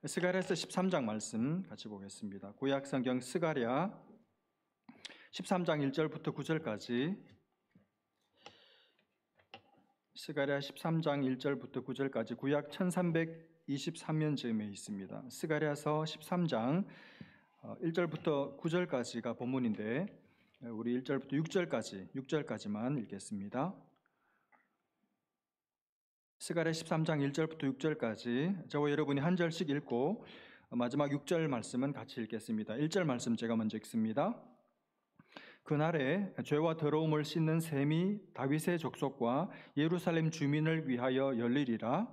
스가랴서 13장 말씀 같이 보겠습니다. 구약 성경 스가랴 13장 1절부터 9절까지, 스가랴 13장 1절부터 9절까지 구약 1323년쯤에 있습니다. 스가랴서 13장 1절부터 9절까지가 본문인데 우리 1절부터 6절까지만 읽겠습니다. 스가랴 13장 1절부터 6절까지 저와 여러분이 한 절씩 읽고 마지막 6절 말씀은 같이 읽겠습니다. 1절 말씀 제가 먼저 읽습니다. 그날에 죄와 더러움을 씻는 셈이 다윗의 족속과 예루살렘 주민을 위하여 열리리라.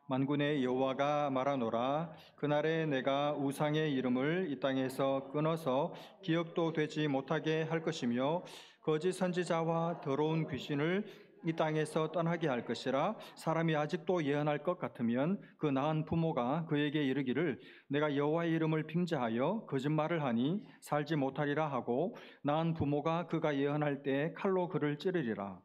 만군의 여호와가 말하노라. 그날에 내가 우상의 이름을 이 땅에서 끊어서 기억도 되지 못하게 할 것이며 거짓 선지자와 더러운 귀신을 이 땅에서 떠나게 할 것이라. 사람이 아직도 예언할 것 같으면 그 낳은 부모가 그에게 이르기를 내가 여호와의 이름을 빙자하여 거짓말을 하니 살지 못하리라 하고 낳은 부모가 그가 예언할 때 칼로 그를 찌르리라.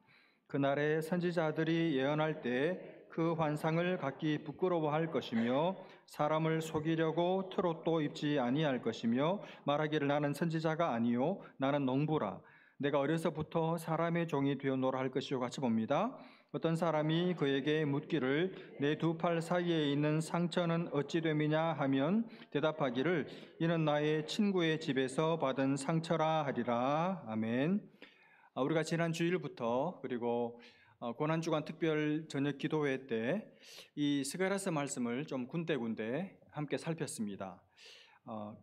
그날에 선지자들이 예언할 때 그 환상을 갖기 부끄러워할 것이며 사람을 속이려고 트롯도 입지 아니할 것이며 말하기를 나는 선지자가 아니요 나는 농부라. 내가 어려서부터 사람의 종이 되어노라 할 것이요 같이 봅니다. 어떤 사람이 그에게 묻기를 내 두 팔 사이에 있는 상처는 어찌 됨이냐 하면 대답하기를 이는 나의 친구의 집에서 받은 상처라 하리라. 아멘. 우리가 지난 주일부터 그리고 고난주간 특별 저녁 기도회 때 이 스가랴서 말씀을 좀 군데군데 함께 살폈습니다.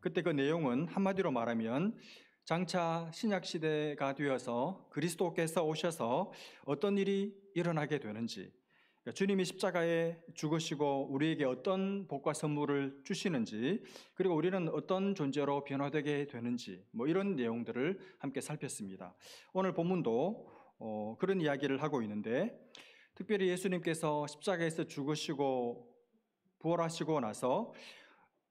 그때 그 내용은 한마디로 말하면 장차 신약시대가 되어서 그리스도께서 오셔서 어떤 일이 일어나게 되는지, 주님이 십자가에 죽으시고 우리에게 어떤 복과 선물을 주시는지, 그리고 우리는 어떤 존재로 변화되게 되는지, 이런 내용들을 함께 살폈습니다. 오늘 본문도 그런 이야기를 하고 있는데, 특별히 예수님께서 십자가에서 죽으시고 부활하시고 나서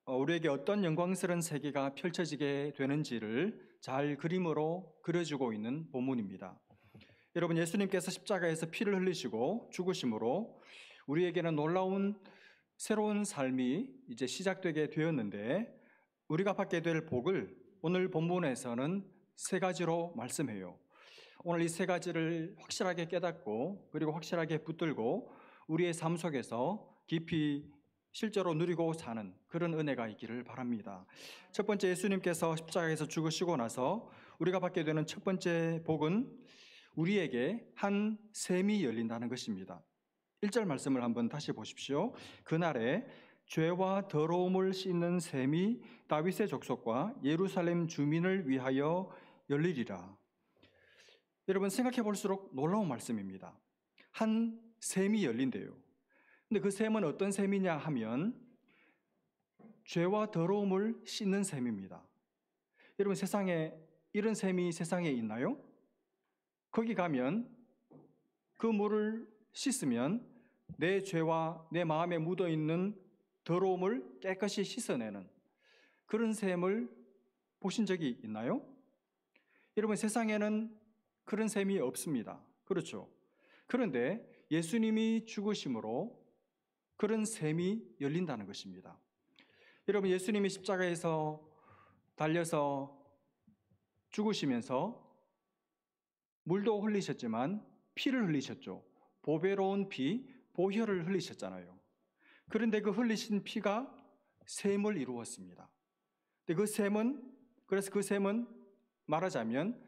우리에게 어떤 영광스러운 세계가 펼쳐지게 되는지를 잘 그림으로 그려주고 있는 본문입니다. 여러분, 예수님께서 십자가에서 피를 흘리시고 죽으심으로 우리에게는 놀라운 새로운 삶이 이제 시작되게 되었는데, 우리가 받게 될 복을 오늘 본문에서는 세 가지로 말씀해요. 오늘 이 세 가지를 확실하게 깨닫고 그리고 확실하게 붙들고 우리의 삶 속에서 깊이 실제로 누리고 사는 그런 은혜가 있기를 바랍니다. 첫 번째, 예수님께서 십자가에서 죽으시고 나서 우리가 받게 되는 첫 번째 복은 우리에게 한 셈이 열린다는 것입니다. 1절 말씀을 한번 다시 보십시오. 그날에 죄와 더러움을 씻는 셈이 다윗의 족속과 예루살렘 주민을 위하여 열리리라. 여러분, 생각해 볼수록 놀라운 말씀입니다. 한 셈이 열린대요. 근데 그 셈은 어떤 셈이냐 하면 죄와 더러움을 씻는 셈입니다. 여러분, 세상에 이런 셈이 세상에 있나요? 거기 가면 그 물을 씻으면 내 죄와 내 마음에 묻어있는 더러움을 깨끗이 씻어내는 그런 셈을 보신 적이 있나요? 여러분, 세상에는 그런 셈이 없습니다. 그렇죠? 그런데 예수님이 죽으심으로 그런 셈이 열린다는 것입니다. 여러분, 예수님이 십자가에서 달려서 죽으시면서 물도 흘리셨지만 피를 흘리셨죠. 보배로운 피, 보혈을 흘리셨잖아요. 그런데 그 흘리신 피가 셈을 이루었습니다. 그래서 그 셈은 말하자면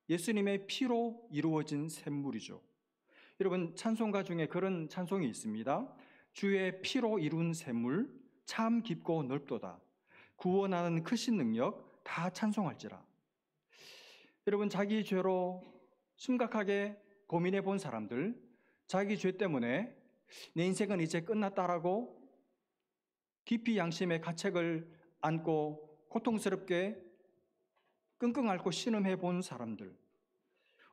예수님의 피로 이루어진 셈물이죠. 여러분, 찬송가 중에 그런 찬송이 있습니다. 주의 피로 이룬 셈물 참 깊고 넓도다. 구원하는 크신 능력 다 찬송할지라. 여러분, 자기 죄로 심각하게 고민해 본 사람들, 자기 죄 때문에 내 인생은 이제 끝났다라고 깊이 양심의 가책을 안고 고통스럽게 끙끙 앓고 신음해 본 사람들,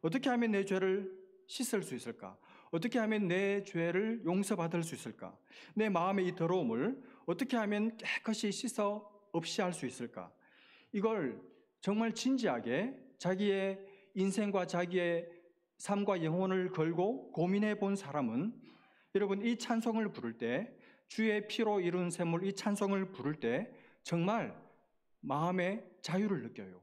어떻게 하면 내 죄를 씻을 수 있을까? 어떻게 하면 내 죄를 용서받을 수 있을까? 내 마음의 이 더러움을 어떻게 하면 깨끗이 씻어 없이 할 수 있을까? 이걸 정말 진지하게 자기의 인생과 자기의 삶과 영혼을 걸고 고민해 본 사람은 여러분, 이 찬송을 부를 때 주의 피로 이룬 샘물 이 찬송을 부를 때 정말 마음의 자유를 느껴요.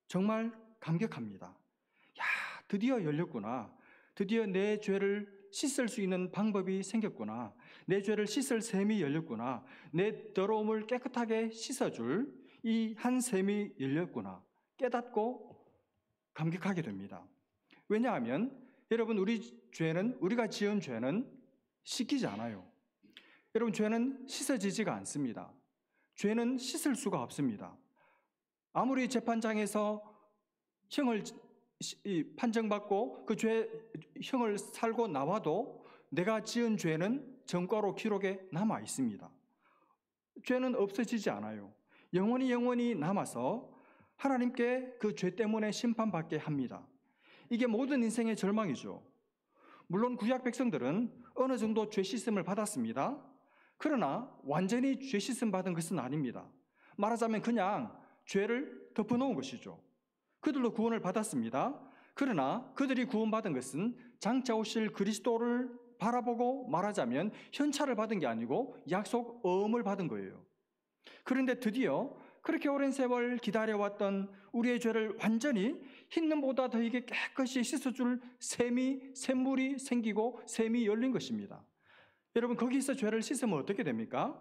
정말 감격합니다. 야, 드디어 열렸구나. 드디어 내 죄를 씻을 수 있는 방법이 생겼구나. 내 죄를 씻을 샘이 열렸구나. 내 더러움을 깨끗하게 씻어줄 이 한 샘이 열렸구나. 깨닫고 감격하게 됩니다. 왜냐하면 여러분, 우리가 지은 죄는 씻기지 않아요. 여러분, 죄는 씻어지지가 않습니다. 죄는 씻을 수가 없습니다. 아무리 재판장에서 형을 판정받고 그 죄 형을 살고 나와도 내가 지은 죄는 전과로 기록에 남아 있습니다. 죄는 없어지지 않아요. 영원히 남아서 하나님께 그 죄 때문에 심판받게 합니다. 이게 모든 인생의 절망이죠. 물론 구약 백성들은 어느 정도 죄 씻음을 받았습니다. 그러나 완전히 죄 씻음 받은 것은 아닙니다. 말하자면 그냥 죄를 덮어놓은 것이죠. 그들도 구원을 받았습니다. 그러나 그들이 구원받은 것은 장차 오실 그리스도를 바라보고 말하자면 현찰을 받은 게 아니고 약속 어음을 받은 거예요. 그런데 드디어 그렇게 오랜 세월 기다려왔던 우리의 죄를 완전히 흰눈보다 더이게 깨끗이 씻어줄 샘물이 생기고 샘이 열린 것입니다. 여러분, 거기서 죄를 씻으면 어떻게 됩니까?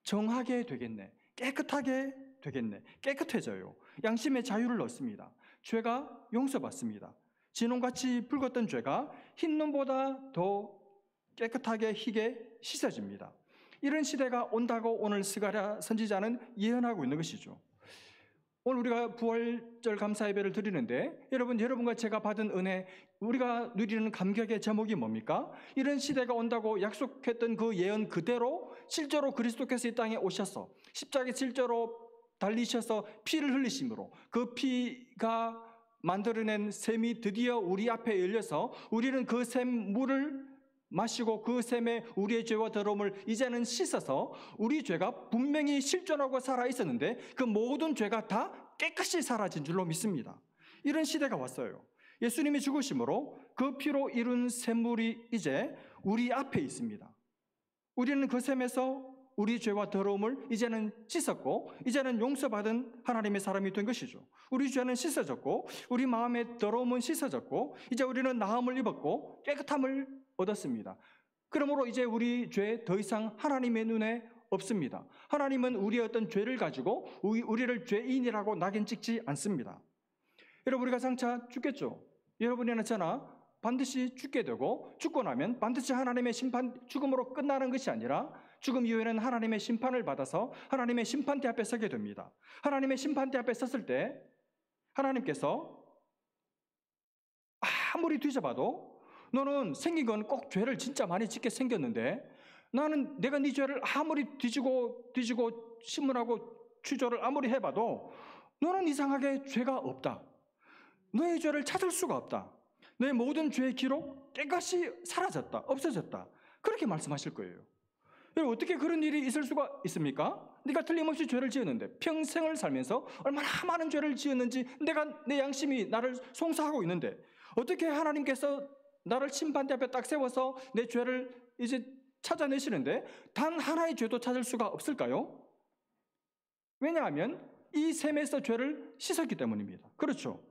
정하게 되겠네. 깨끗하게 되겠네. 깨끗해져요. 양심의 자유를 얻습니다. 죄가 용서받습니다. 진홍같이 붉었던 죄가 흰눈보다 더 깨끗하게 희게 씻어집니다. 이런 시대가 온다고 오늘 스가랴 선지자는 예언하고 있는 것이죠. 오늘 우리가 부활절 감사 예배를 드리는데 여러분과 제가 받은 은혜, 우리가 누리는 감격의 제목이 뭡니까? 이런 시대가 온다고 약속했던 그 예언 그대로 실제로 그리스도께서 이 땅에 오셔서 십자가에 실제로 달리셔서 피를 흘리심으로 그 피가 만들어낸 샘이 드디어 우리 앞에 열려서 우리는 그 샘물을 마시고 그 샘에 우리의 죄와 더러움을 이제는 씻어서 우리 죄가 분명히 실존하고 살아있었는데 그 모든 죄가 다 깨끗이 사라진 줄로 믿습니다. 이런 시대가 왔어요. 예수님이 죽으심으로 그 피로 이룬 샘물이 이제 우리 앞에 있습니다. 우리는 그 샘에서 우리 죄와 더러움을 이제는 씻었고 이제는 용서받은 하나님의 사람이 된 것이죠. 우리 죄는 씻어졌고 우리 마음의 더러움은 씻어졌고 이제 우리는 나음을 입었고 깨끗함을 얻었습니다. 그러므로 이제 우리 죄 더 이상 하나님의 눈에 없습니다. 하나님은 우리의 어떤 죄를 가지고 우리를 죄인이라고 낙인 찍지 않습니다. 여러분, 우리가 장차 죽겠죠. 여러분이나 저나 반드시 죽게 되고 죽고 나면 반드시 하나님의 죽음으로 끝나는 것이 아니라 죽음 이후에는 하나님의 심판을 받아서 하나님의 심판대 앞에 서게 됩니다. 하나님의 심판대 앞에 섰을 때 하나님께서 아무리 뒤져봐도 너는 생긴 건 꼭 죄를 진짜 많이 짓게 생겼는데 나는 내가 네 죄를 아무리 뒤지고 신문하고 추조를 아무리 해봐도 너는 이상하게 죄가 없다. 너의 죄를 찾을 수가 없다. 너의 모든 죄의 기록 깨끗이 사라졌다. 없어졌다. 그렇게 말씀하실 거예요. 여러분, 어떻게 그런 일이 있을 수가 있습니까? 네가 틀림없이 죄를 지었는데 평생을 살면서 얼마나 많은 죄를 지었는지 내 양심이 나를 송사하고 있는데 어떻게 하나님께서 나를 심판대 앞에 딱 세워서 내 죄를 이제 찾아내시는데 단 하나의 죄도 찾을 수가 없을까요? 왜냐하면 이 샘에서 죄를 씻었기 때문입니다. 그렇죠?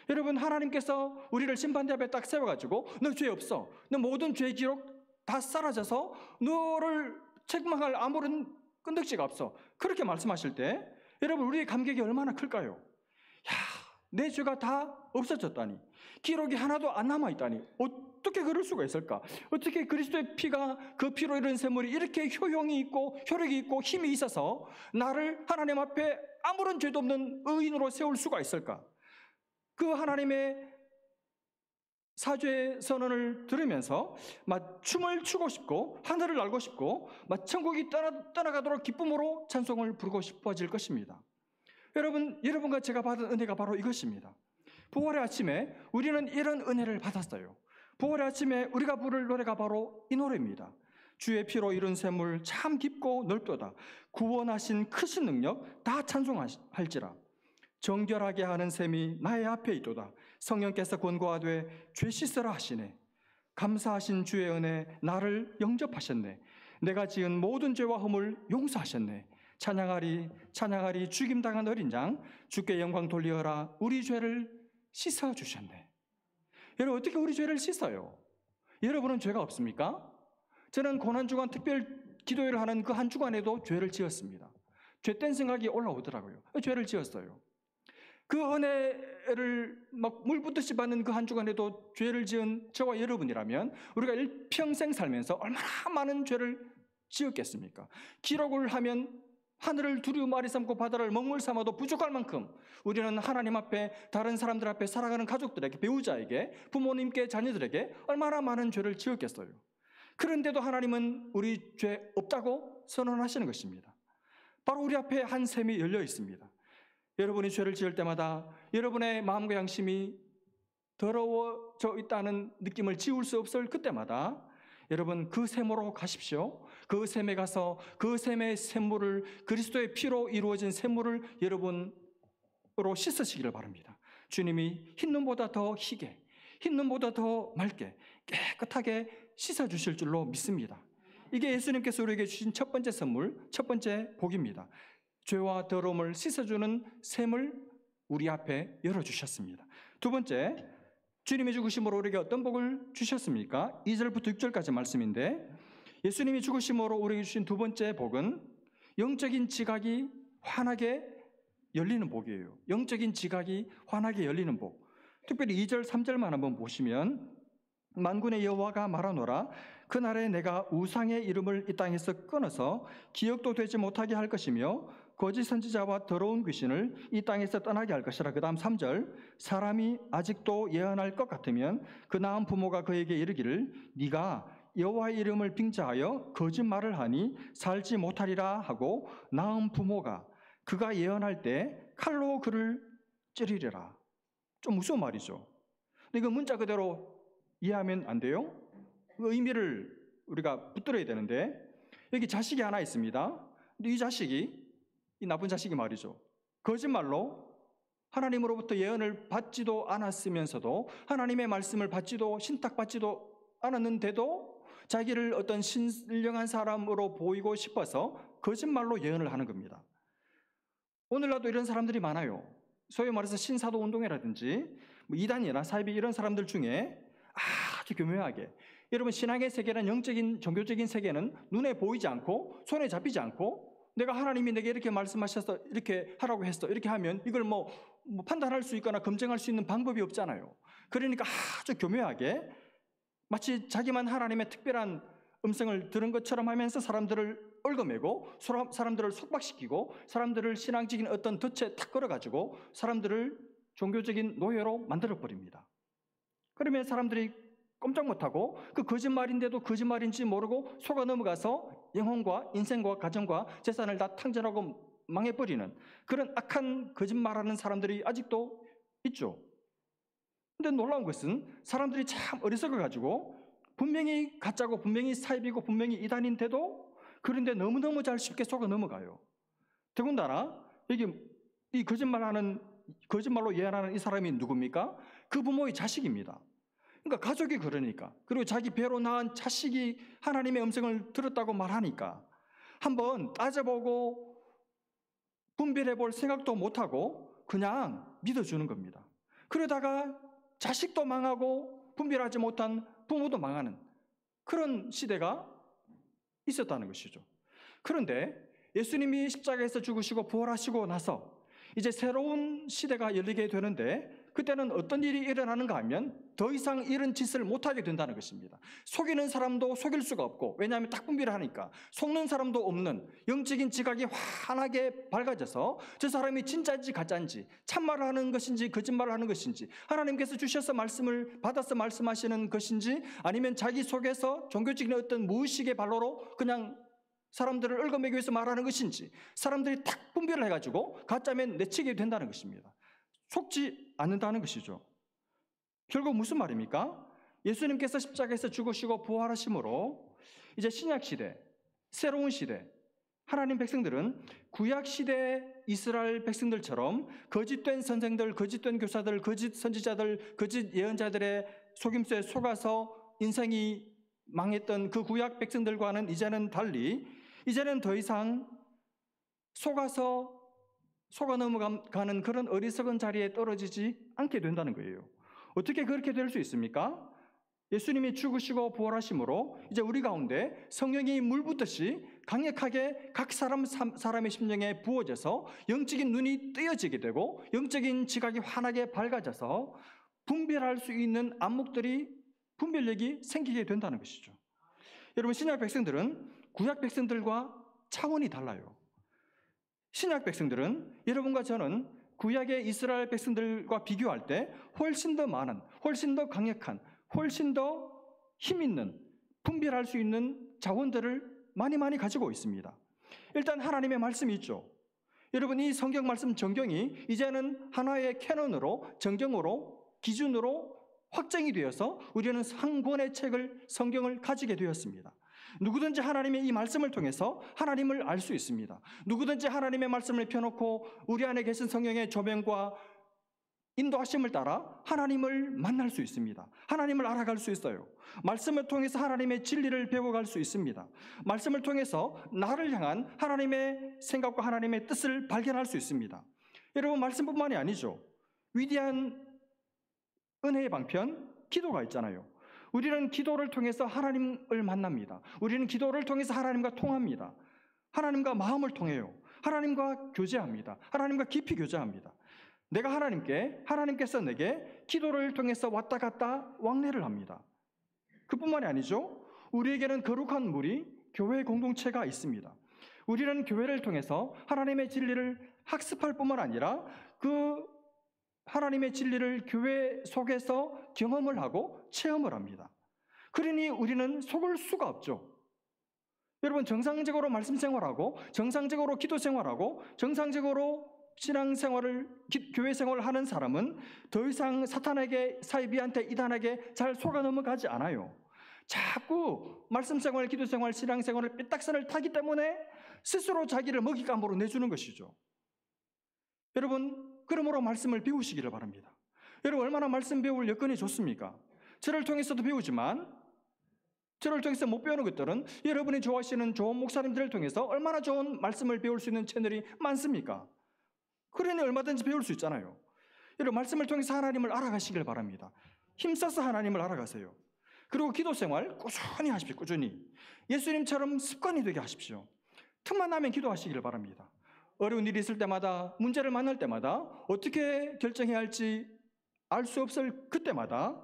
여러분, 하나님께서 우리를 심판대 앞에 딱 세워가지고 너 죄 없어. 너 모든 죄 기록 다 사라져서 너를 책망할 아무런 끈덕지가 없어. 그렇게 말씀하실 때 여러분, 우리의 감격이 얼마나 클까요? 야, 내 죄가 다 없어졌다니. 기록이 하나도 안 남아있다니. 어떻게 그럴 수가 있을까? 어떻게 그리스도의 피가 그 피로 이룬 샘물이 이렇게 효용이 있고 효력이 있고 힘이 있어서 나를 하나님 앞에 아무런 죄도 없는 의인으로 세울 수가 있을까? 그 하나님의 사죄 선언을 들으면서 막 춤을 추고 싶고 하늘을 날고 싶고 막 천국이 떠나가도록 기쁨으로 찬송을 부르고 싶어질 것입니다. 여러분과 제가 받은 은혜가 바로 이것입니다. 부활의 아침에 우리는 이런 은혜를 받았어요. 부활의 아침에 우리가 부를 노래가 바로 이 노래입니다. 주의 피로 이룬 샘물 참 깊고 넓도다. 구원하신 크신 능력 다 찬송할지라. 정결하게 하는 셈이 나의 앞에 있도다. 성령께서 권고하되 죄 씻으라 하시네. 감사하신 주의 은혜 나를 영접하셨네. 내가 지은 모든 죄와 허물 용서하셨네. 찬양하리 찬양하리 죽임당한 어린 양 주께 영광 돌리어라. 우리 죄를 씻어주셨네. 여러분, 어떻게 우리 죄를 씻어요? 여러분은 죄가 없습니까? 저는 고난주간 특별 기도회를 하는 그 한 주간에도 죄를 지었습니다. 죄된 생각이 올라오더라고요. 죄를 지었어요. 그 은혜를 막 물붓듯이 받는 그 한 주간에도 죄를 지은 저와 여러분이라면 우리가 일평생 살면서 얼마나 많은 죄를 지었겠습니까? 기록을 하면 하늘을 두루마리 삼고 바다를 먹물 삼아도 부족할 만큼 우리는 하나님 앞에, 다른 사람들 앞에, 살아가는 가족들에게, 배우자에게, 부모님께, 자녀들에게 얼마나 많은 죄를 지었겠어요. 그런데도 하나님은 우리 죄 없다고 선언하시는 것입니다. 바로 우리 앞에 한 샘이 열려 있습니다. 여러분이 죄를 지을 때마다 여러분의 마음과 양심이 더러워져 있다는 느낌을 지울 수 없을 그때마다 여러분 그 샘으로 가십시오. 그 샘에 가서 그 샘의 샘물을, 그리스도의 피로 이루어진 샘물을 여러분으로 씻으시기를 바랍니다. 주님이 흰눈보다 더 희게, 흰눈보다 더 맑게, 깨끗하게 씻어주실 줄로 믿습니다. 이게 예수님께서 우리에게 주신 첫 번째 선물, 첫 번째 복입니다. 죄와 더러움을 씻어주는 샘을 우리 앞에 열어주셨습니다. 두 번째, 주님이 죽으심으로 우리에게 어떤 복을 주셨습니까? 2절부터 6절까지 말씀인데, 예수님이 죽으심으로 우리에게 주신 두 번째 복은 영적인 지각이 환하게 열리는 복이에요. 영적인 지각이 환하게 열리는 복. 특별히 2절, 3절만 한번 보시면, 만군의 여호와가 말하노라. 그날에 내가 우상의 이름을 이 땅에서 끊어서 기억도 되지 못하게 할 것이며 거짓 선지자와 더러운 귀신을 이 땅에서 떠나게 할 것이라. 그 다음 3절, 사람이 아직도 예언할 것 같으면 그 낳은 부모가 그에게 이르기를 네가 여호와의 이름을 빙자하여 거짓말을 하니 살지 못하리라 하고 낳은 부모가 그가 예언할 때 칼로 그를 찌르리라. 좀 무서운 말이죠. 근데 이거 문자 그대로 이해하면 안 돼요? 그 의미를 우리가 붙들어야 되는데, 여기 자식이 하나 있습니다. 근데 이 자식이, 이 나쁜 자식이 말이죠, 거짓말로 하나님으로부터 예언을 받지도 않았으면서도, 하나님의 말씀을 받지도 신탁받지도 않았는데도 자기를 어떤 신령한 사람으로 보이고 싶어서 거짓말로 예언을 하는 겁니다. 오늘날도 이런 사람들이 많아요. 소위 말해서 신사도 운동회라든지 이단이나 사이비 이런 사람들 중에 아주 교묘하게, 여러분 신앙의 세계는, 영적인 종교적인 세계는 눈에 보이지 않고 손에 잡히지 않고, 내가 하나님이 내게 이렇게 말씀하셔서 이렇게 하라고 했어, 이렇게 하면 이걸 뭐 판단할 수 있거나 검증할 수 있는 방법이 없잖아요. 그러니까 아주 교묘하게 마치 자기만 하나님의 특별한 음성을 들은 것처럼 하면서 사람들을 얽어매고 사람들을 속박시키고 사람들을 신앙적인 어떤 덫에 탁 걸어가지고 사람들을 종교적인 노예로 만들어버립니다. 그러면 사람들이 꼼짝 못하고 그 거짓말인데도 거짓말인지 모르고 속아 넘어가서 영혼과 인생과 가정과 재산을 다 탕진하고 망해버리는 그런 악한 거짓말하는 사람들이 아직도 있죠. 근데 놀라운 것은 사람들이 참 어리석어가지고 분명히 가짜고 분명히 사입이고 분명히 이단인데도 그런데 너무너무 잘 쉽게 속아 넘어가요. 더군다나 여기 이 거짓말로 예언하는 이 사람이 누굽니까? 그 부모의 자식입니다. 그러니까 가족이 그러니까, 그리고 자기 배로 낳은 자식이 하나님의 음성을 들었다고 말하니까 한번 따져보고 분별해 볼 생각도 못하고 그냥 믿어주는 겁니다. 그러다가 자식도 망하고 분별하지 못한 부모도 망하는 그런 시대가 있었다는 것이죠. 그런데 예수님이 십자가에서 죽으시고 부활하시고 나서 이제 새로운 시대가 열리게 되는데, 그때는 어떤 일이 일어나는가 하면 더 이상 이런 짓을 못하게 된다는 것입니다. 속이는 사람도 속일 수가 없고, 왜냐하면 딱 분별을 하니까 속는 사람도 없는 영적인 지각이 환하게 밝아져서 저 사람이 진짜인지 가짜인지, 참말을 하는 것인지 거짓말을 하는 것인지, 하나님께서 주셔서 말씀을 받아서 말씀하시는 것인지, 아니면 자기 속에서 종교적인 어떤 무의식의 발로로 그냥 사람들을 얽어매기 위해서 말하는 것인지 사람들이 탁 분별을 해가지고 가짜면 내치게 된다는 것입니다. 속지 않는다는 것이죠. 결국 무슨 말입니까? 예수님께서 십자가에서 죽으시고 부활하심으로 이제 신약시대, 새로운 시대, 하나님 백성들은 구약시대 이스라엘 백성들처럼 거짓된 선생들, 거짓된 교사들, 거짓 선지자들, 거짓 예언자들의 속임수에 속아서 인생이 망했던 그 구약 백성들과는 이제는 달리 이제는 더 이상 속아 넘어가는 그런 어리석은 자리에 떨어지지 않게 된다는 거예요. 어떻게 그렇게 될 수 있습니까? 예수님이 죽으시고 부활하심으로 이제 우리 가운데 성령이 물 붓듯이 강력하게 각 사람의 심령에 부어져서 영적인 눈이 뜨여지게 되고 영적인 지각이 환하게 밝아져서 분별할 수 있는 분별력이 생기게 된다는 것이죠. 여러분, 신약 백성들은 구약 백성들과 차원이 달라요. 신약 백성들은 여러분과 저는 구약의 이스라엘 백성들과 비교할 때 훨씬 더 많은, 훨씬 더 강력한, 훨씬 더 힘 있는, 분별할 수 있는 자원들을 많이 가지고 있습니다. 일단 하나님의 말씀이 있죠. 여러분, 이 성경 말씀 정경이 이제는 하나의 캐논으로, 정경으로, 기준으로 확정이 되어서 우리는 한 권의 책을, 성경을 가지게 되었습니다. 누구든지 하나님의 이 말씀을 통해서 하나님을 알 수 있습니다. 누구든지 하나님의 말씀을 펴놓고 우리 안에 계신 성령의 조명과 인도하심을 따라 하나님을 만날 수 있습니다. 하나님을 알아갈 수 있어요. 말씀을 통해서 하나님의 진리를 배워갈 수 있습니다. 말씀을 통해서 나를 향한 하나님의 생각과 하나님의 뜻을 발견할 수 있습니다. 여러분, 말씀뿐만이 아니죠. 위대한 은혜의 방편, 기도가 있잖아요. 우리는 기도를 통해서 하나님을 만납니다. 우리는 기도를 통해서 하나님과 통합니다. 하나님과 마음을 통해요. 하나님과 교제합니다. 하나님과 깊이 교제합니다. 내가 하나님께서 내게 기도를 통해서 왔다 갔다 왕래를 합니다. 그뿐만이 아니죠. 우리에게는 거룩한 무리, 교회 공동체가 있습니다. 우리는 교회를 통해서 하나님의 진리를 학습할 뿐만 아니라 그 하나님의 진리를 교회 속에서 경험을 하고 체험을 합니다. 그러니 우리는 속을 수가 없죠. 여러분, 정상적으로 말씀 생활하고 정상적으로 기도 생활하고 정상적으로 신앙생활을, 교회 생활을 하는 사람은 더 이상 사탄에게, 사이비한테, 이단에게 잘 속아 넘어가지 않아요. 자꾸 말씀 생활, 기도 생활, 신앙생활을 삐딱선을 타기 때문에 스스로 자기를 먹잇감으로 내주는 것이죠. 여러분, 그러므로 말씀을 배우시기를 바랍니다. 여러분, 얼마나 말씀 배울 여건이 좋습니까? 저를 통해서도 배우지만 저를 통해서 못 배우는 것들은 여러분이 좋아하시는 좋은 목사님들을 통해서 얼마나 좋은 말씀을 배울 수 있는 채널이 많습니까? 그러니 얼마든지 배울 수 있잖아요. 여러분, 말씀을 통해서 하나님을 알아가시길 바랍니다. 힘써서 하나님을 알아가세요. 그리고 기도 생활 꾸준히 하십시오. 꾸준히. 예수님처럼 습관이 되게 하십시오. 틈만 나면 기도하시길 바랍니다. 어려운 일이 있을 때마다, 문제를 만날 때마다 어떻게 결정해야 할지 알 수 없을 그때마다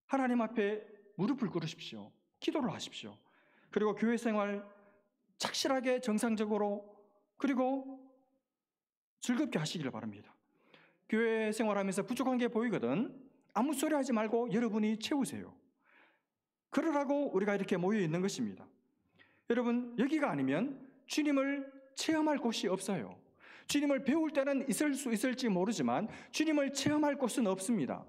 하나님 앞에 무릎을 꿇으십시오. 기도를 하십시오. 그리고 교회 생활 착실하게, 정상적으로, 그리고 즐겁게 하시기를 바랍니다. 교회 생활하면서 부족한 게 보이거든 아무 소리 하지 말고 여러분이 채우세요. 그러라고 우리가 이렇게 모여 있는 것입니다. 여러분, 여기가 아니면 주님을 체험할 곳이 없어요. 주님을 배울 때는 있을 수 있을지 모르지만 주님을 체험할 곳은 없습니다.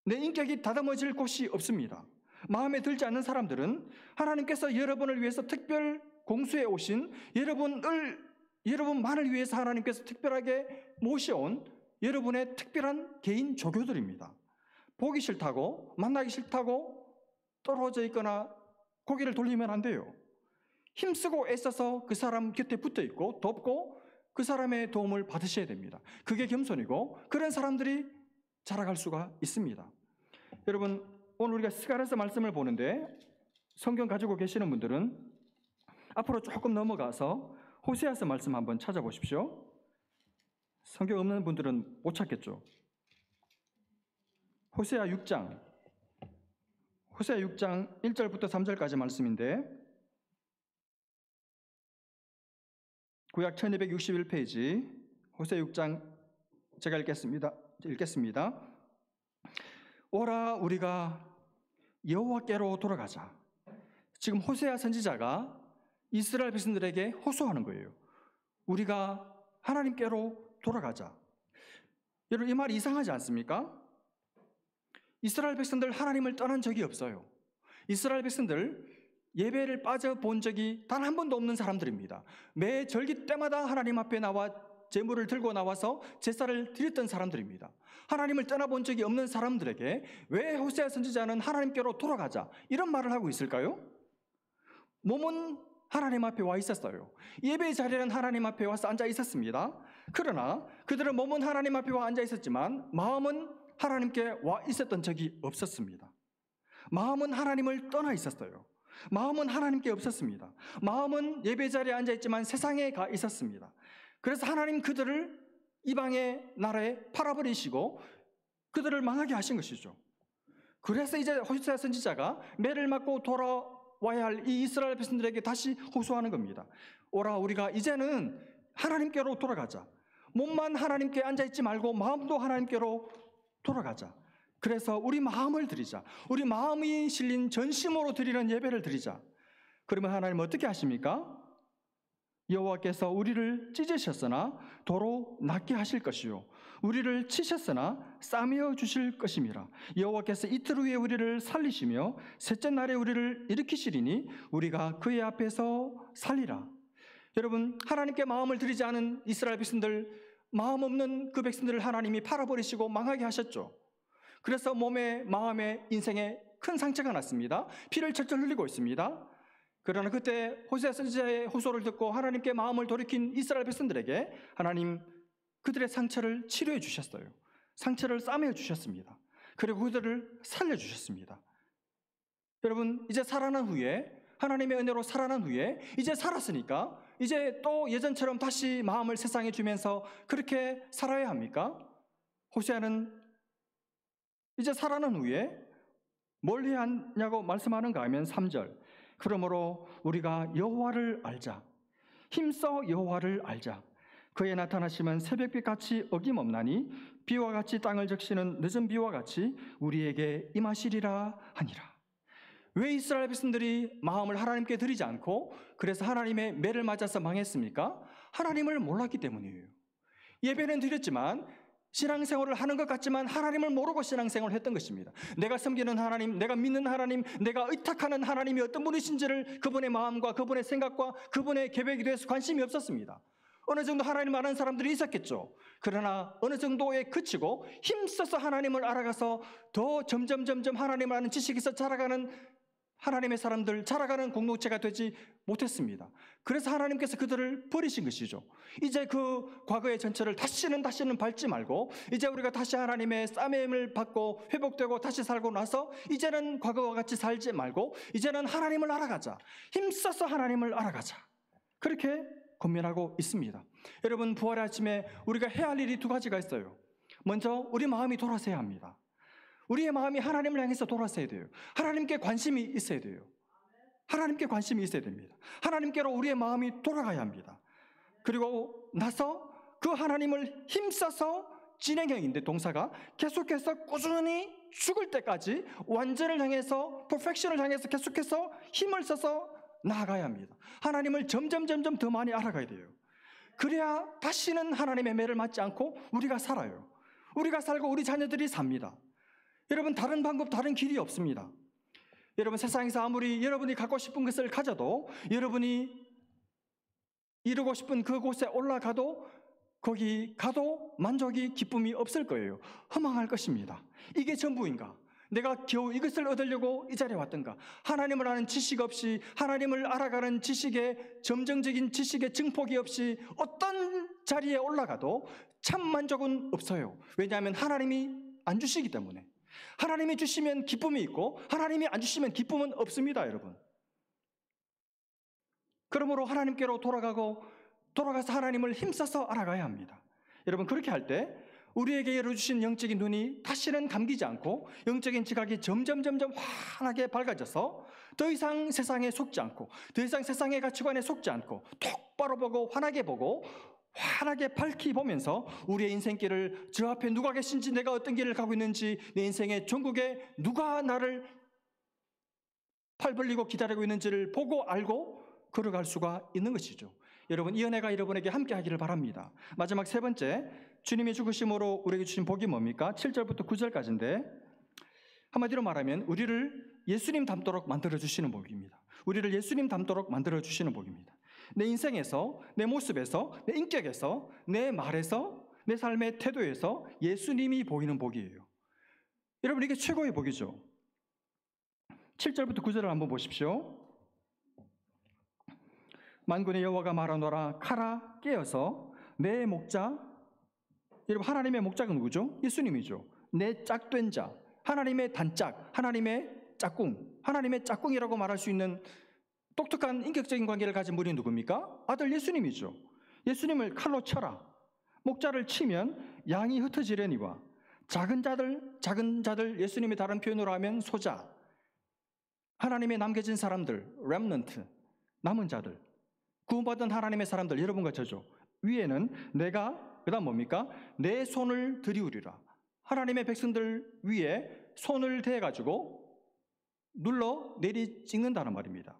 내 인격이 다듬어질 곳이 없습니다. 마음에 들지 않는 사람들은 하나님께서 여러분을 위해서 특별 공수해 오신, 여러분만을 위해서 하나님께서 특별하게 모셔온 여러분의 특별한 개인 조교들입니다. 보기 싫다고, 만나기 싫다고 떨어져 있거나 고개를 돌리면 안 돼요. 힘쓰고 애써서 그 사람 곁에 붙어 있고 돕고 그 사람의 도움을 받으셔야 됩니다. 그게 겸손이고 그런 사람들이 자라갈 수가 있습니다. 여러분, 오늘 우리가 스가랴서 말씀을 보는데 성경 가지고 계시는 분들은 앞으로 조금 넘어가서 호세아서 말씀 한번 찾아보십시오. 성경 없는 분들은 못 찾겠죠. 호세아 6장 1절부터 3절까지 말씀인데 구약 1261페이지 호세아 6장 제가 읽겠습니다. 오라, 우리가 여호와께로 돌아가자. 지금 호세아 선지자가 이스라엘 백성들에게 호소하는 거예요. 우리가 하나님께로 돌아가자. 여러분, 이 말이 이상하지 않습니까? 이스라엘 백성들 하나님을 떠난 적이 없어요. 이스라엘 백성들 예배를 빠져본 적이 단 한 번도 없는 사람들입니다. 매 절기 때마다 하나님 앞에 나와 제물을 들고 나와서 제사를 드렸던 사람들입니다. 하나님을 떠나본 적이 없는 사람들에게 왜 호세아 선지자는 하나님께로 돌아가자 이런 말을 하고 있을까요? 몸은 하나님 앞에 와 있었어요. 예배의 자리는 하나님 앞에 와서 앉아 있었습니다. 그러나 그들은 몸은 하나님 앞에 와 앉아 있었지만 마음은 하나님께 와 있었던 적이 없었습니다. 마음은 하나님을 떠나 있었어요. 마음은 하나님께 없었습니다. 마음은 예배 자리에 앉아 있지만 세상에 가 있었습니다. 그래서 하나님 그들을 이방의 나라에 팔아버리시고 그들을 망하게 하신 것이죠. 그래서 이제 호세아 선지자가 매를 맞고 돌아와야 할 이 이스라엘 백성들에게 다시 호소하는 겁니다. 오라, 우리가 이제는 하나님께로 돌아가자. 몸만 하나님께 앉아있지 말고 마음도 하나님께로 돌아가자. 그래서 우리 마음을 드리자. 우리 마음이 실린 전심으로 드리는 예배를 드리자. 그러면 하나님 어떻게 하십니까? 여호와께서 우리를 찢으셨으나 도로 낫게 하실 것이요 우리를 치셨으나 싸매어 주실 것임이라. 여호와께서 이틀 후에 우리를 살리시며 셋째 날에 우리를 일으키시리니 우리가 그의 앞에서 살리라. 여러분, 하나님께 마음을 드리지 않은 이스라엘 백성들, 마음 없는 그 백성들을 하나님이 팔아버리시고 망하게 하셨죠. 그래서 몸에, 마음에, 인생에 큰 상처가 났습니다. 피를 철철 흘리고 있습니다. 그러나 그때 호세아 선지자의 호소를 듣고 하나님께 마음을 돌이킨 이스라엘 백성들에게 하나님 그들의 상처를 치료해 주셨어요. 상처를 싸매어 주셨습니다. 그리고 그들을 살려주셨습니다. 여러분, 이제 살아난 후에, 하나님의 은혜로 살아난 후에 이제 살았으니까 이제 또 예전처럼 다시 마음을 세상에 주면서 그렇게 살아야 합니까? 호세아는 이제 살아난 후에 뭘 해야 하냐고 말씀하는가 하면 3절, 그러므로 우리가 여호와를 알자. 힘써 여호와를 알자. 그의 나타나심은 새벽빛같이 어김없나니 비와 같이 땅을 적시는 늦은 비와 같이 우리에게 임하시리라 하니라. 왜 이스라엘 백성들이 마음을 하나님께 드리지 않고 그래서 하나님의 매를 맞아서 망했습니까? 하나님을 몰랐기 때문이에요. 예배는 드렸지만 신앙생활을 하는 것 같지만 하나님을 모르고 신앙생활을 했던 것입니다. 내가 섬기는 하나님, 내가 믿는 하나님, 내가 의탁하는 하나님이 어떤 분이신지를 그분의 마음과 그분의 생각과 그분의 계획에 대해서 관심이 없었습니다. 어느 정도 하나님을 아는 사람들이 있었겠죠. 그러나 어느 정도에 그치고 힘써서 하나님을 알아가서 더 점점 하나님을 아는 지식에서 자라가는 하나님의 사람들, 자라가는 공동체가 되지 못했습니다. 그래서 하나님께서 그들을 버리신 것이죠. 이제 그 과거의 전철을 다시는 밟지 말고 이제 우리가 다시 하나님의 싸매임을 받고 회복되고 다시 살고 나서 이제는 과거와 같이 살지 말고 이제는 하나님을 알아가자. 힘써서 하나님을 알아가자. 그렇게 권면하고 있습니다. 여러분, 부활의 아침에 우리가 해야 할 일이 두 가지가 있어요. 먼저 우리 마음이 돌아서야 합니다. 우리의 마음이 하나님을 향해서 돌아서야 돼요. 하나님께 관심이 있어야 돼요. 하나님께 관심이 있어야 됩니다. 하나님께로 우리의 마음이 돌아가야 합니다. 그리고 나서 그 하나님을 힘써서 진행형인데 동사가 계속해서 꾸준히 죽을 때까지 완전을 향해서 퍼펙션을 향해서 계속해서 힘을 써서 나아가야 합니다. 하나님을 점점 더 많이 알아가야 돼요. 그래야 다시는 하나님의 매를 맞지 않고 우리가 살아요. 우리가 살고 우리 자녀들이 삽니다. 여러분, 다른 방법, 다른 길이 없습니다. 여러분, 세상에서 아무리 여러분이 갖고 싶은 것을 가져도 여러분이 이루고 싶은 그곳에 올라가도 거기 가도 만족이, 기쁨이 없을 거예요. 허망할 것입니다. 이게 전부인가? 내가 겨우 이것을 얻으려고 이 자리에 왔던가? 하나님을 아는 지식 없이, 하나님을 알아가는 지식의 점정적인 지식의 증폭이 없이 어떤 자리에 올라가도 참 만족은 없어요. 왜냐하면 하나님이 안 주시기 때문에. 하나님이 주시면 기쁨이 있고 하나님이 안 주시면 기쁨은 없습니다, 여러분. 그러므로 하나님께로 돌아가서 하나님을 힘써서 알아가야 합니다. 여러분, 그렇게 할 때 우리에게 열어주신 영적인 눈이 다시는 감기지 않고 영적인 지각이 점점 환하게 밝아져서 더 이상 세상에 속지 않고 더 이상 세상의 가치관에 속지 않고 똑바로 보고 환하게 밝히 보면서 우리의 인생길을 저 앞에 누가 계신지, 내가 어떤 길을 가고 있는지, 내 인생의 전국에 누가 나를 팔 벌리고 기다리고 있는지를 보고 알고 걸어갈 수가 있는 것이죠. 여러분, 이 은혜가 여러분에게 함께 하기를 바랍니다. 마지막 세 번째, 주님이 죽으심으로 우리에게 주신 복이 뭡니까? 7절부터 9절까지인데 한마디로 말하면 우리를 예수님 닮도록 만들어주시는 복입니다. 우리를 예수님 닮도록 만들어주시는 복입니다. 내 인생에서, 내 모습에서, 내 인격에서, 내 말에서, 내 삶의 태도에서 예수님이 보이는 복이에요. 여러분, 이게 최고의 복이죠. 7절부터 9절을 한번 보십시오. 만군의 여호와가 말하노라. 카라 깨어서 내 목자, 여러분 하나님의 목자가 누구죠? 예수님이죠. 내 짝된 자, 하나님의 단짝, 하나님의 짝꿍, 하나님의 짝꿍이라고 말할 수 있는 독특한 인격적인 관계를 가진 분이 누굽니까? 아들 예수님이죠. 예수님을 칼로 쳐라. 목자를 치면 양이 흩어지려니와 작은 자들, 예수님의 다른 표현으로 하면 소자, 하나님의 남겨진 사람들, 렘넌트, 남은 자들, 구원받은 하나님의 사람들, 여러분과 저죠. 위에는 내가, 그 다음 뭡니까? 내 손을 들이우리라. 하나님의 백성들 위에 손을 대가지고 눌러 내리 찍는다는 말입니다.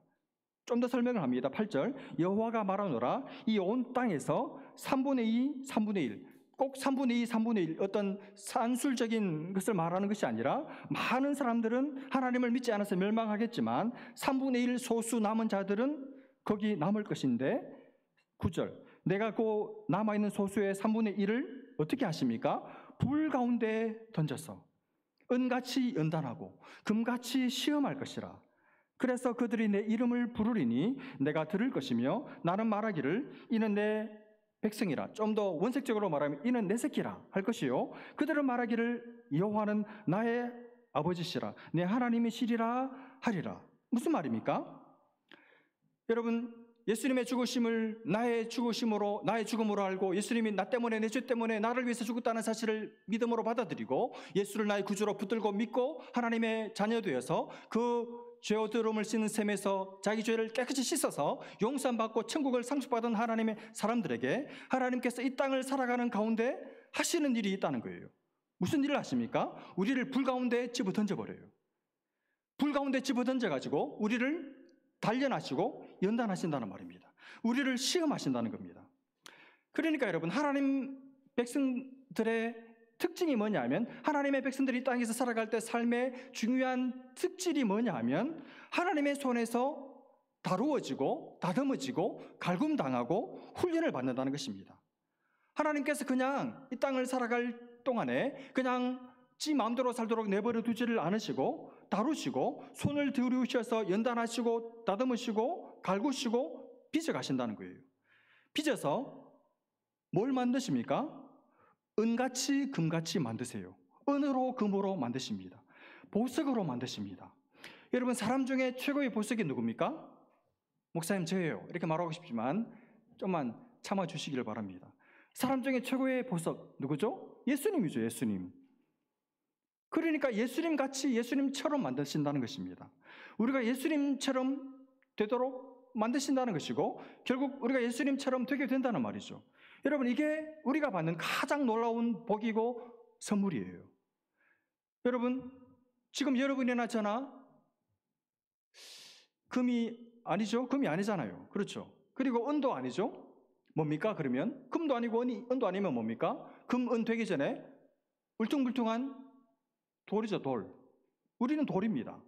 좀 더 설명을 합니다. 8절, 여호와가 말하노라. 이 온 땅에서 3분의 2, 3분의 1, 꼭 3분의 2, 3분의 1 어떤 산술적인 것을 말하는 것이 아니라 많은 사람들은 하나님을 믿지 않아서 멸망하겠지만 3분의 1 소수 남은 자들은 거기 남을 것인데, 9절, 내가 그 남아있는 소수의 3분의 1을 어떻게 하십니까? 불 가운데 던져서 은같이 연단하고 금같이 시험할 것이라. 그래서 그들이 내 이름을 부르리니 내가 들을 것이며 나는 말하기를 이는 내 백성이라. 좀 더 원색적으로 말하면 이는 내 새끼라 할 것이요, 그들은 말하기를 여호와는 나의 아버지시라, 내 하나님이시리라 하리라. 무슨 말입니까? 여러분, 예수님의 죽으심을 나의 죽음으로 알고 예수님이 나 때문에, 내 죄 때문에 나를 위해서 죽었다는 사실을 믿음으로 받아들이고 예수를 나의 구주로 붙들고 믿고 하나님의 자녀 되어서 그 죄어들음을 씻는 셈에서 자기 죄를 깨끗이 씻어서 용서받고 천국을 상속받은 하나님의 사람들에게 하나님께서 이 땅을 살아가는 가운데 하시는 일이 있다는 거예요. 무슨 일을 하십니까? 우리를 불 가운데 집어 던져버려요. 불 가운데 집어 던져가지고 우리를 단련하시고 연단하신다는 말입니다. 우리를 시험하신다는 겁니다. 그러니까 여러분, 하나님 백성들의 특징이 뭐냐 하면, 하나님의 백성들이 이 땅에서 살아갈 때 삶의 중요한 특질이 뭐냐 하면 하나님의 손에서 다루어지고 다듬어지고 갈굼당하고 훈련을 받는다는 것입니다. 하나님께서 그냥 이 땅을 살아갈 동안에 그냥 지 마음대로 살도록 내버려 두지를 않으시고 다루시고 손을 들이우셔서 연단하시고 다듬으시고 갈구시고 빚어가신다는 거예요. 빚어서 뭘 만드십니까? 은같이 금같이 만드세요. 은으로 금으로 만드십니다. 보석으로 만드십니다. 여러분, 사람 중에 최고의 보석이 누굽니까? 목사님 저예요. 이렇게 말하고 싶지만 좀만 참아주시기를 바랍니다. 사람 중에 최고의 보석 누구죠? 예수님이죠. 예수님. 그러니까 예수님같이, 예수님처럼 만드신다는 것입니다. 우리가 예수님처럼 되도록 만드신다는 것이고 결국 우리가 예수님처럼 되게 된다는 말이죠. 여러분, 이게 우리가 받는 가장 놀라운 복이고 선물이에요. 여러분, 지금 여러분이나 저나 금이 아니죠? 금이 아니잖아요. 그렇죠? 그리고 은도 아니죠? 뭡니까? 그러면 금도 아니고 은도 아니면 뭡니까? 금, 은 되기 전에 울퉁불퉁한 돌이죠. 돌. 우리는 돌입니다.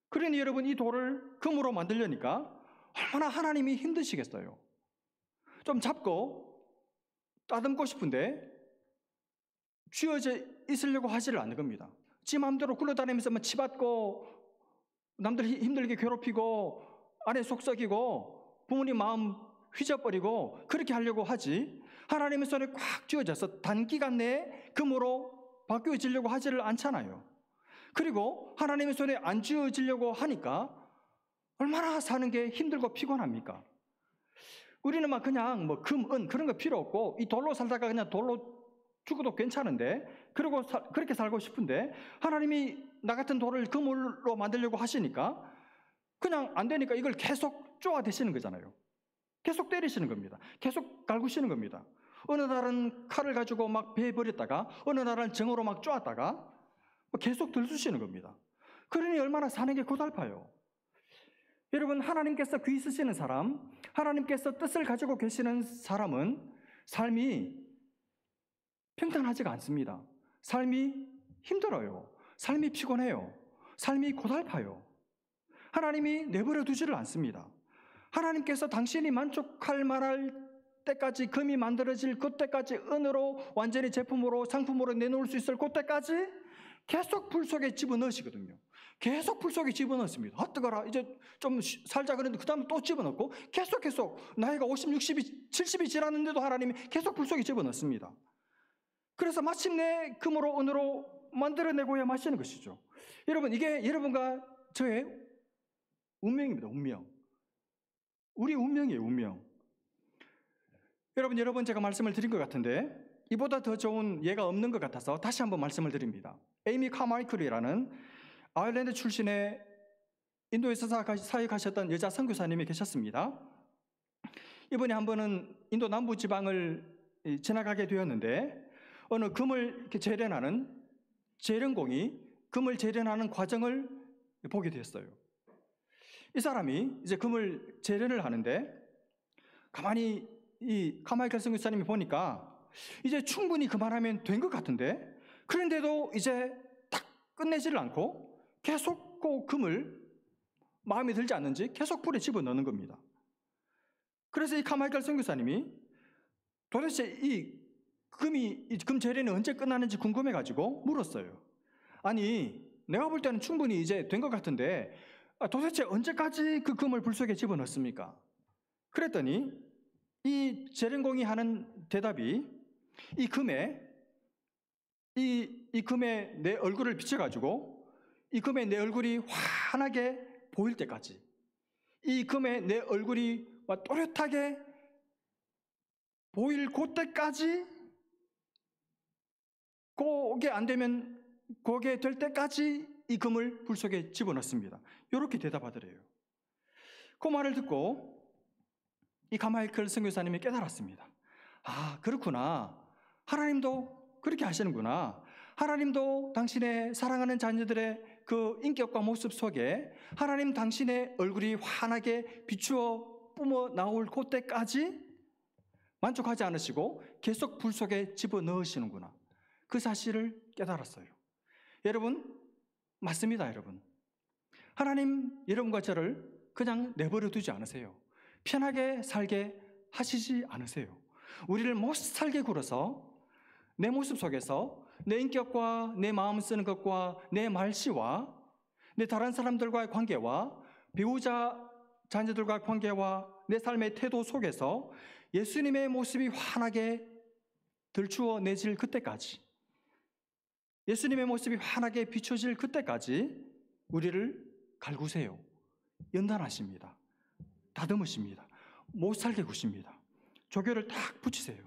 그러니 여러분, 이 돌을 금으로 만들려니까 얼마나 하나님이 힘드시겠어요. 좀 잡고 따듬고 싶은데 쥐어져 있으려고 하지를 않는 겁니다. 지 마음대로 굴러다니면서 치받고 남들 힘들게 괴롭히고 아내 속 썩이고 부모님 마음 휘저버리고 그렇게 하려고 하지, 하나님의 손에 꽉 쥐어져서 단기간 내에 금으로 바뀌어지려고 하지를 않잖아요. 그리고 하나님의 손에 안 쥐어지려고 하니까 얼마나 사는 게 힘들고 피곤합니까? 우리는 막 그냥 금, 은 그런 거 필요 없고 이 돌로 살다가 그냥 돌로 죽어도 괜찮은데, 그리고 그렇게 살고 싶은데 하나님이 나 같은 돌을 금으로 만들려고 하시니까 그냥 안 되니까 이걸 계속 쪼아대시는 거잖아요. 계속 때리시는 겁니다. 계속 갈구시는 겁니다. 어느 날은 칼을 가지고 막 베어 버렸다가 어느 날은 정으로 막 쪼았다가 계속 들쑤시는 겁니다. 그러니 얼마나 사는 게 고달파요. 여러분, 하나님께서 귀 쓰시는 사람, 하나님께서 뜻을 가지고 계시는 사람은 삶이 평탄하지가 않습니다. 삶이 힘들어요. 삶이 피곤해요. 삶이 고달파요. 하나님이 내버려 두지를 않습니다. 하나님께서 당신이 만족할 만할 때까지, 금이 만들어질 그때까지, 은으로 완전히 제품으로 상품으로 내놓을 수 있을 그때까지 계속 불 속에 집어넣으시거든요. 계속 불 속에 집어넣습니다. 아 뜨거라, 이제 좀 살자 그랬는데 그 다음에 또 집어넣고 계속 나이가 50, 60이 70이 지났는데도 하나님이 계속 불 속에 집어넣습니다. 그래서 마침내 금으로 은으로 만들어내고야 마시는 것이죠. 여러분, 이게 여러분과 저의 운명입니다. 운명. 우리 운명이에요. 운명. 여러분 제가 말씀을 드린 것 같은데 이보다 더 좋은 예가 없는 것 같아서 다시 한번 말씀을 드립니다. 에이미 카마이클이라는 아일랜드 출신의 인도에서 사역하셨던 여자 선교사님이 계셨습니다. 이번에 한 번은 인도 남부 지방을 지나가게 되었는데 어느 금을 재련하는 재련공이 금을 재련하는 과정을 보게 되었어요. 이 사람이 이제 금을 재련을 하는데 가만히 이 카마이클 선교사님이 보니까 이제 충분히 그만하면 된 것 같은데, 그런데도 이제 딱 끝내지를 않고 계속 그 금을 마음에 들지 않는지 계속 불에 집어넣는 겁니다. 그래서 이 카마이클 선교사님이 도대체 이 금 재련이 언제 끝나는지 궁금해가지고 물었어요. 아니, 내가 볼 때는 충분히 이제 된 것 같은데 도대체 언제까지 그 금을 불 속에 집어넣습니까? 그랬더니 이 재련공이 하는 대답이 이 금에 내 얼굴을 비춰가지고 이 금에 내 얼굴이 환하게 보일 때까지, 이 금에 내 얼굴이 또렷하게 보일 그때까지, 그게 안 되면 그게 될 때까지 이 금을 불 속에 집어넣습니다. 이렇게 대답하더래요. 그 말을 듣고 이 카마이클 선교사님이 깨달았습니다. 아, 그렇구나. 하나님도 그렇게 하시는구나. 하나님도 당신의 사랑하는 자녀들의 그 인격과 모습 속에 하나님 당신의 얼굴이 환하게 비추어 뿜어 나올 그때까지 만족하지 않으시고 계속 불 속에 집어넣으시는구나. 그 사실을 깨달았어요. 여러분, 맞습니다. 여러분, 하나님 여러분과 저를 그냥 내버려 두지 않으세요. 편하게 살게 하시지 않으세요. 우리를 못 살게 굴어서 내 모습 속에서 내 인격과 내 마음 쓰는 것과 내 말씨와 내 다른 사람들과의 관계와 배우자 자녀들과의 관계와 내 삶의 태도 속에서 예수님의 모습이 환하게 들추어 내질 그때까지, 예수님의 모습이 환하게 비춰질 그때까지 우리를 갈구세요. 연단하십니다. 다듬으십니다. 못 살게 구십니다. 조교를 딱 붙이세요.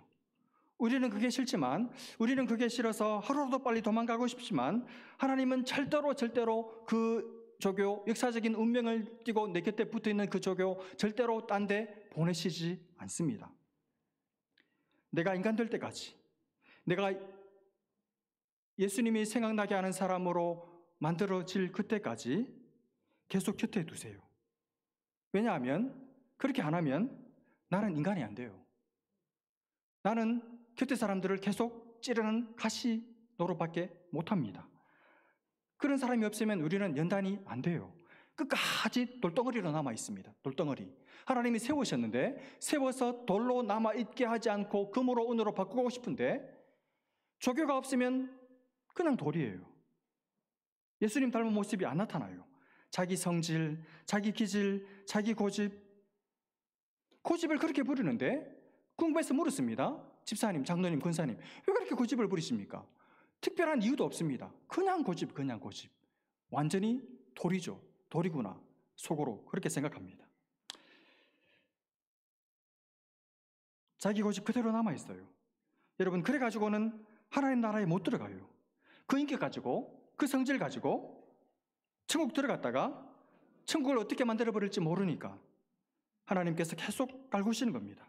우리는 그게 싫지만, 우리는 그게 싫어서 하루라도 빨리 도망가고 싶지만 하나님은 절대로 그 조교, 역사적인 운명을 띠고 내 곁에 붙어있는 그 조교 절대로 딴 데 보내시지 않습니다. 내가 인간 될 때까지, 내가 예수님이 생각나게 하는 사람으로 만들어질 그때까지 계속 곁에 두세요. 왜냐하면 그렇게 안 하면 나는 인간이 안 돼요. 나는 곁에 사람들을 계속 찌르는 가시 노릇밖에 못합니다. 그런 사람이 없으면 우리는 연단이 안 돼요. 끝까지 돌덩어리로 남아 있습니다. 돌덩어리. 하나님이 세우셨는데 세워서 돌로 남아 있게 하지 않고 금으로 은으로 바꾸고 싶은데 조교가 없으면 그냥 돌이에요. 예수님 닮은 모습이 안 나타나요. 자기 성질, 자기 기질, 자기 고집을 그렇게 부리는데 궁금해서 물었습니다. 집사님, 장로님, 권사님, 왜 그렇게 고집을 부리십니까? 특별한 이유도 없습니다. 그냥 고집. 완전히 돌이죠. 돌이구나. 속으로 그렇게 생각합니다. 자기 고집 그대로 남아있어요. 여러분, 그래가지고는 하나님 나라에 못 들어가요. 그 인격 가지고, 그 성질 가지고 천국 들어갔다가 천국을 어떻게 만들어버릴지 모르니까 하나님께서 계속 갈구시는 겁니다.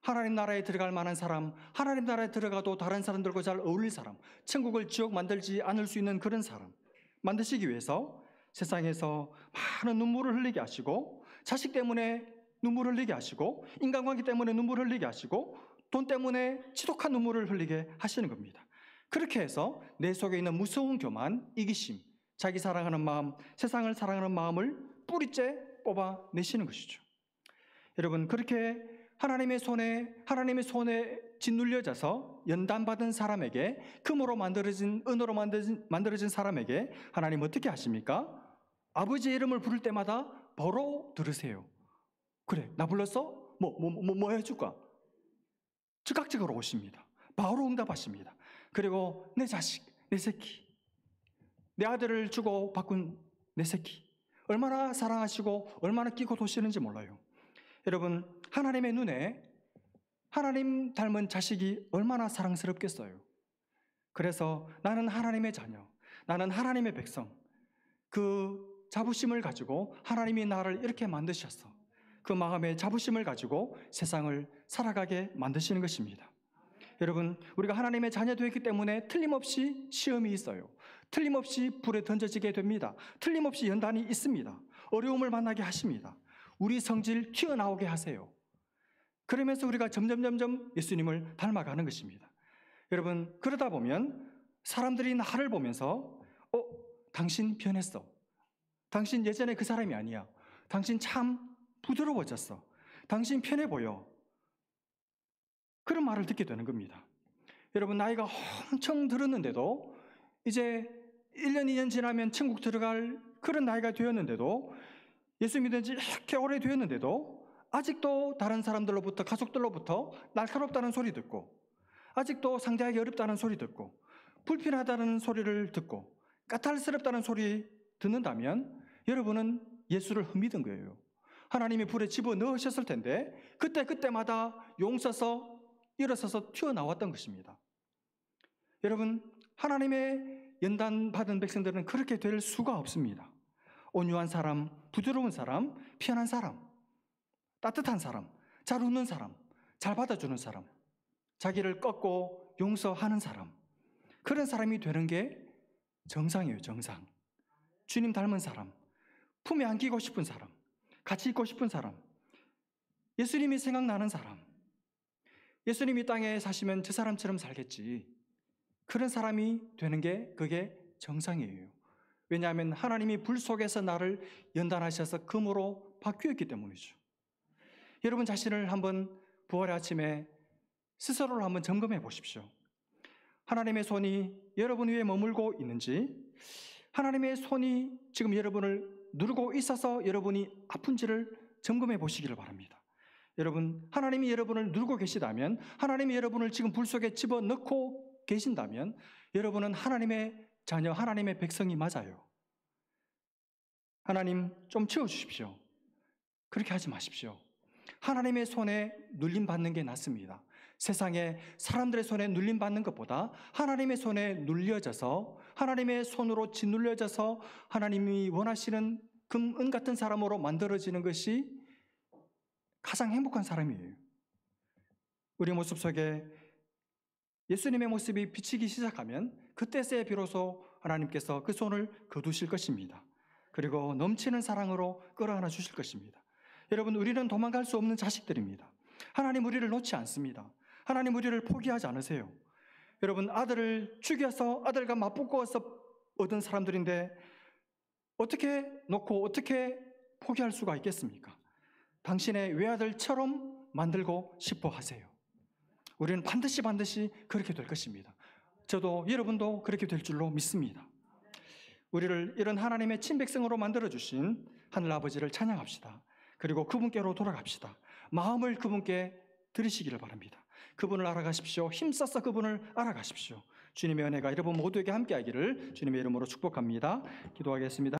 하나님 나라에 들어갈 만한 사람, 하나님 나라에 들어가도 다른 사람들과 잘 어울릴 사람, 천국을 지옥 만들지 않을 수 있는 그런 사람 만드시기 위해서 세상에서 많은 눈물을 흘리게 하시고, 자식 때문에 눈물을 흘리게 하시고, 인간관계 때문에 눈물을 흘리게 하시고, 돈 때문에 지독한 눈물을 흘리게 하시는 겁니다. 그렇게 해서 내 속에 있는 무서운 교만, 이기심, 자기 사랑하는 마음, 세상을 사랑하는 마음을 뿌리째 뽑아내시는 것이죠. 여러분, 그렇게 하나님의 손에 짓눌려져서 연단받은 사람에게, 금으로 만들어진, 은으로 만들어진 사람에게 하나님 어떻게 하십니까? 아버지의 이름을 부를 때마다 바로 들으세요. 그래, 나 불렀어? 뭐 해줄까? 즉각적으로 오십니다. 바로 응답하십니다. 그리고 내 자식, 내 새끼, 내 아들을 주고 바꾼 내 새끼, 얼마나 사랑하시고 얼마나 끼고 도시는지 몰라요. 여러분, 하나님의 눈에 하나님 닮은 자식이 얼마나 사랑스럽겠어요. 그래서 나는 하나님의 자녀, 나는 하나님의 백성, 그 자부심을 가지고 하나님이 나를 이렇게 만드셨어. 그 마음의 자부심을 가지고 세상을 살아가게 만드시는 것입니다. 여러분, 우리가 하나님의 자녀 되었기 때문에 틀림없이 시험이 있어요. 틀림없이 불에 던져지게 됩니다. 틀림없이 연단이 있습니다. 어려움을 만나게 하십니다. 우리 성질 튀어나오게 하세요. 그러면서 우리가 점점 예수님을 닮아가는 것입니다. 여러분, 그러다 보면 사람들이 나를 보면서 당신 변했어. 당신 예전에 그 사람이 아니야. 당신 참 부드러워졌어. 당신 편해 보여. 그런 말을 듣게 되는 겁니다. 여러분, 나이가 엄청 들었는데도 이제 1년, 2년 지나면 천국 들어갈 그런 나이가 되었는데도, 예수 믿은 지 이렇게 오래 되었는데도 아직도 다른 사람들로부터, 가족들로부터 날카롭다는 소리 듣고, 아직도 상대하기 어렵다는 소리 듣고, 불편하다는 소리를 듣고, 까탈스럽다는 소리 듣는다면 여러분은 예수를 흠믿은 거예요. 하나님이 불에 집어넣으셨을 텐데 그때마다 용서서 일어서서 튀어나왔던 것입니다. 여러분, 하나님의 연단받은 백성들은 그렇게 될 수가 없습니다. 온유한 사람, 부드러운 사람, 편한 사람, 따뜻한 사람, 잘 웃는 사람, 잘 받아주는 사람, 자기를 꺾고 용서하는 사람, 그런 사람이 되는 게 정상이에요. 정상. 주님 닮은 사람, 품에 안기고 싶은 사람, 같이 있고 싶은 사람, 예수님이 생각나는 사람, 예수님이 땅에 사시면 저 사람처럼 살겠지, 그런 사람이 되는 게 그게 정상이에요. 왜냐하면 하나님이 불 속에서 나를 연단하셔서 금으로 바뀌었기 때문이죠. 여러분 자신을 한번 부활의 아침에 스스로를 한번 점검해 보십시오. 하나님의 손이 여러분 위에 머물고 있는지, 하나님의 손이 지금 여러분을 누르고 있어서 여러분이 아픈지를 점검해 보시기를 바랍니다. 여러분, 하나님이 여러분을 누르고 계시다면, 하나님이 여러분을 지금 불 속에 집어넣고 계신다면 여러분은 하나님의 자녀, 하나님의 백성이 맞아요. 하나님 좀 치워주십시오. 그렇게 하지 마십시오. 하나님의 손에 눌림받는 게 낫습니다. 세상에 사람들의 손에 눌림받는 것보다 하나님의 손에 눌려져서, 하나님의 손으로 짓눌려져서 하나님이 원하시는 금, 은 같은 사람으로 만들어지는 것이 가장 행복한 사람이에요. 우리 모습 속에 예수님의 모습이 비치기 시작하면 그때서야 비로소 하나님께서 그 손을 거두실 것입니다. 그리고 넘치는 사랑으로 끌어안아 주실 것입니다. 여러분, 우리는 도망갈 수 없는 자식들입니다. 하나님 우리를 놓지 않습니다. 하나님 우리를 포기하지 않으세요. 여러분, 아들을 죽여서 아들과 맞붙고서 얻은 사람들인데 어떻게 놓고 어떻게 포기할 수가 있겠습니까? 당신의 외아들처럼 만들고 싶어 하세요. 우리는 반드시 그렇게 될 것입니다. 저도 여러분도 그렇게 될 줄로 믿습니다. 우리를 이런 하나님의 친백성으로 만들어주신 하늘아버지를 찬양합시다. 그리고 그분께로 돌아갑시다. 마음을 그분께 드리시기를 바랍니다. 그분을 알아가십시오. 힘써서 그분을 알아가십시오. 주님의 은혜가 여러분 모두에게 함께하기를 주님의 이름으로 축복합니다. 기도하겠습니다.